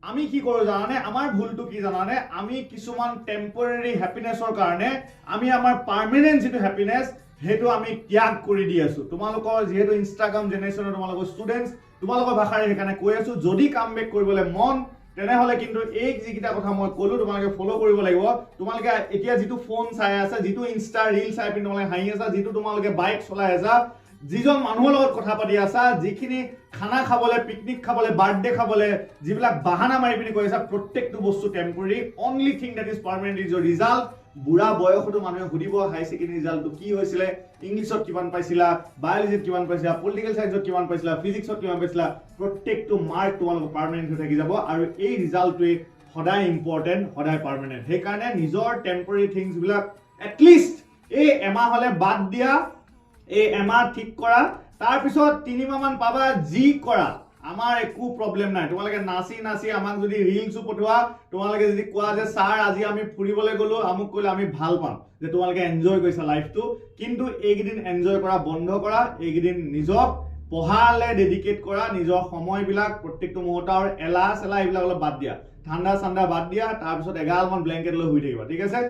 আমি কি কৰো জানানে আমাৰ ভুলটো কি জানানে আমি কিছুমান টেম্পৰাৰী হ্যাপিনেছৰ কাৰণে আমি আমাৰ পাৰ্মানেন্ট যেটো হ্যাপিনেছ হেতু আমি ত্যাগ কৰি দি আছো তোমালোকৰ যেহেতু ইনষ্টাগ্ৰাম জেনাৰেশনৰ তোমালোকৰ ষ্টুডেন্টস তোমালোকৰ ভাষাৰে সেইকাৰণে কৈ আছো যদি কামবেক কৰিবলৈ মন তেনেহলে কিন্তু এই যিকিটা কথা মই কলো তোমালোকে ফলো কৰিব লাগিব তোমালোকে এতিয়া যেটো ফোন চাই আছে যেটো ইনষ্টা ৰীল চাই পিন তোমালোকে হাঁহি আছা যেটো তোমালোকে বাইক চলাই আছা যিজন মানুহৰ লগত কথা পাতি আছা যিখিনি খানা খাবলে পিকনিক খাবলে বাৰ্থডে খাবলে যিবিলাক বাহানা মাৰি পিনি কৈ আছা প্ৰত্যেকটো বস্তু temporary only thing that is permanent is your result বুঢ়া বয়সতো মানুহে সুধিব হাই সেকেন্ডাৰী ৰিজাল্টটো কি হৈছিলে ইংলিছত কিমান পাইছিলা বায়োলজিত কিমান পাইছিলা পলিটিকেল সায়েন্সত কিমান পাইছিলা ফিজিক্সত কিমান পাইছিলা প্ৰত্যেকটো মাৰ্ক তোমালোকৰ পাৰ্মানেন্ট হৈ থাকি যাব আৰু এই ৰিজাল্টটোৱে সদায় ইম্পৰ্টেন্ট সদায় পাৰ্মানেন্ট সেইকাৰণে নিজৰ টেম্পৰাৰী থিংছ বিলাক এটলিষ্ট এই এমাহ হলে বাদ দিয়া এই এমাহ ঠিক কৰা তাৰ পিছত 3 মাহ মান পাবা জি কৰা আমাৰ একো প্ৰবলেম নাই তোমালোকে নাচি নাচি আমাক যদি ৰিলছ পঠোৱা তোমালোকে যদি কোৱা যে স্যাৰ আজি আমি ফুৰিবলৈ গলো আমুক কইলে আমি ভাল পাম যে তোমালোকে এনজয় কৰিছা লাইফটো কিন্তু এইকেইদিন এনজয় কৰা বন্ধ কৰা এইকেইদিন নিজক পঢ়ালে ডেডিকেট কৰা নিজৰ সময়বিলাক প্ৰত্যেকটো মুহূৰ্তৰ এলা চেলা এইবিলাক অলপ বাদ দিয়া ঠাণ্ডা ঠাণ্ডা বাদ দিয়া তাৰ পিছত 11 মান ব্ল্যাঙ্কেট লৈ শুই থাকিবা ঠিক আছে